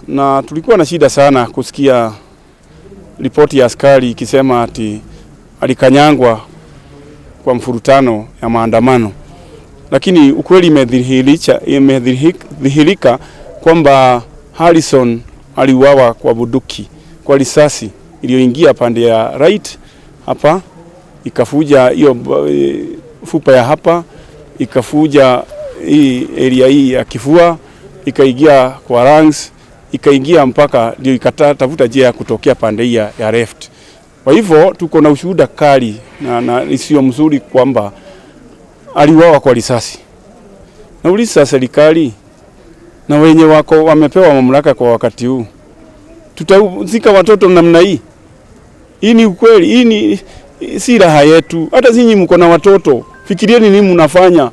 Na tulikuwa na shida sana kusikia ripoti ya askari ikisema ati alikanyangwa kwa mfurutano ya maandamano, lakini ukweli imedhihirika kwamba Harrison aliuawa kwa bunduki, kwa risasi iliyoingia pande ya right hapa, ikafuja hiyo fupa ya hapa, ikafuja hii area hii ya kifua, ikaingia kwa lungs, ikaingia mpaka ndio ikatafuta njia ya kutokea pande hii ya left. Kwa hivyo tuko na ushuhuda kali na isiyo mzuri kwamba aliuawa kwa risasi. Nauliza serikali na wenye wako wamepewa mamlaka kwa wakati huu, tutazika watoto namna hii? Hii ni ukweli? Hii ni si raha yetu. Hata nyinyi mko na watoto, fikirieni nini mnafanya.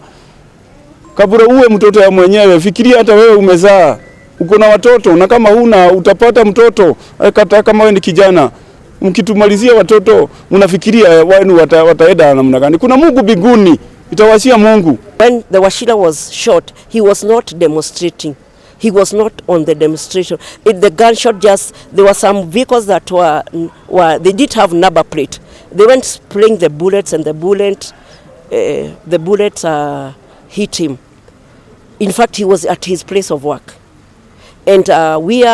Kabla uwe mtoto ya mwenyewe, fikiria hata wewe umezaa, uko na watoto, na kama huna utapata mtoto. Hata kama wewe ni kijana, mkitumalizia watoto mnafikiria wenu wataenda namna gani? Kuna Mungu mbinguni, itawashia Mungu. When the Wachira was shot, he was not demonstrating. He was not on the demonstration. The gunshot there were some vehicles that they did have number plate. They went spraying the bullets, and the bullets hit him. In fact, he was at his place of work. And we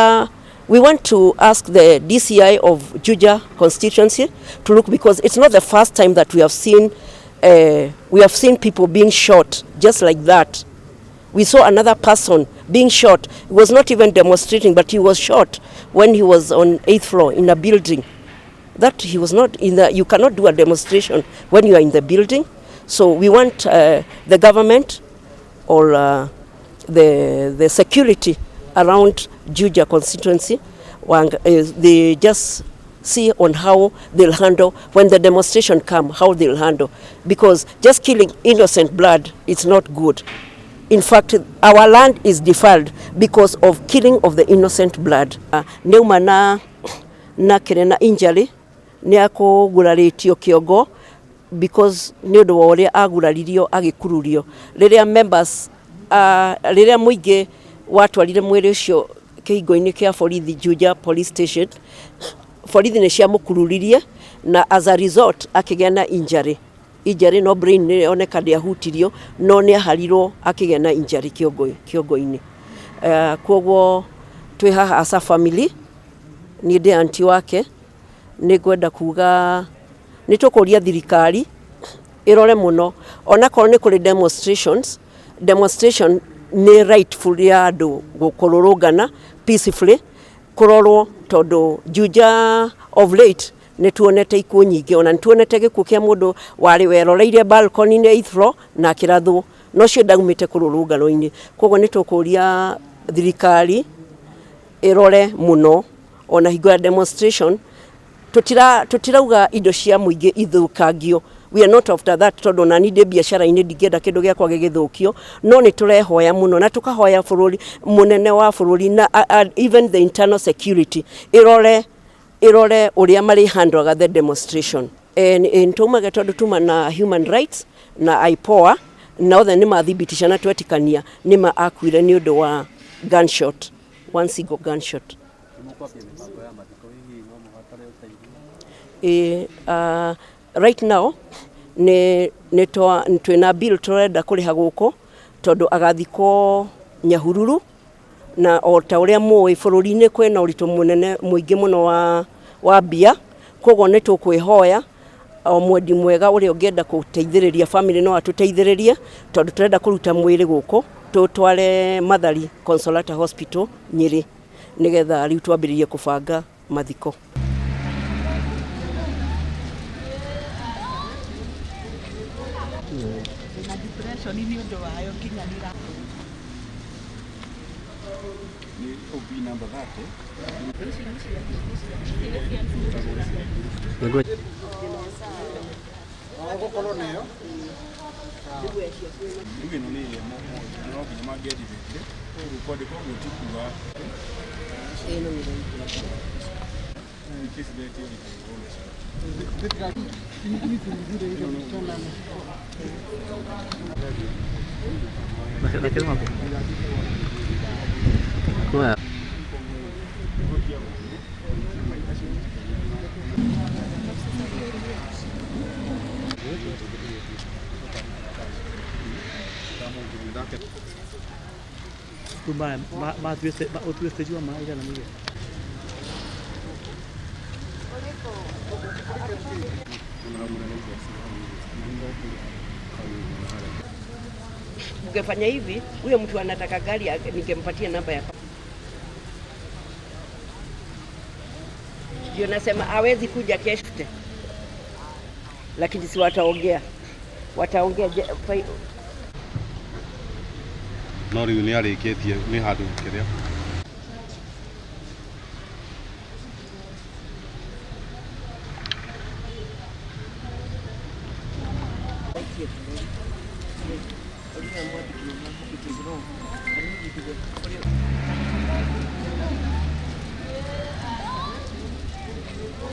want to ask the DCI of Juja constituency to look, because it's not the first time that we have seen people being shot just like that. We saw another person being shot. He was not even demonstrating, but he was shot when he was on 8th floor in a building. That he was not in the. You cannot do a demonstration when you are in the building. So we want the government or the security around Juja constituency. They just see on how they'll handle when the demonstration come. How they'll handle, because just killing innocent blood is not good. In fact, our land is defiled because of killing of the innocent blood. Neuma na kirena injury ni akuguraritio kiogo because ni undu wa uria aguraririo agikururio. Riria members riria muingi watwarire mwiri ucio kihingo-ini kia borithi Juja police station, borithi ni cia mukururirie, na as a result akigĩa na injury no brain ni oneka ndiahutirio, no ni aharirwo akigĩa na injury kiongo-ini. Kwoguo twi haha as a family, ni ndi aunti wake, ni gwenda kuga ni tukuria thirikari irore muno, ona korwo ni kuri demonstration ni rightful ya andu gukururungana peacefully, kurorwo tondu Juja of late ni tuonete ikuo nyingi, ona ni tuonete gikuo kia mundu wari weroreire balcony ni 8th floor na kirathwo, no cio ndaumite kururungano-ini. Koguo ni tukuria thirikari irore muno, ona hingo ya demonstration tutirauga indo cia muingi ithukangio. We are not after that, tondu na ni biashara-ini ndingenda kindu giakwa gigithukio, no ni turehoya muno na tukahoya bururi munene wa bururi na even the internal security irore uria mari handle the demonstration. Ntumage tondu tuma na human rights na IPOA na othe ni mathibitisha na twetikania ni ma akuire ni undu wa gunshot, one single gunshot. Right now twina bill turenda kuriha guko tondu agathiko Nyahururu, na o ta uria muwi bururi-ini kwina uritu munene muingi muno wa bia. Koguo ni tukwihoya o mwendi mwega uria ungienda guteithiriria family no atuteithiririe, tondu turenda kuruta mwiri guko tutware Mathari Consolata Hospital Nyeri nigetha riu twambiririe kubanga mathiko. Ungefanya hivi, huyo mtu anataka gari ningempatia namba ya. Ndio nasema hawezi kuja kesho. Lakini si wataongea. Wataongea no riu ni arikitie ni handu kiria Thank you.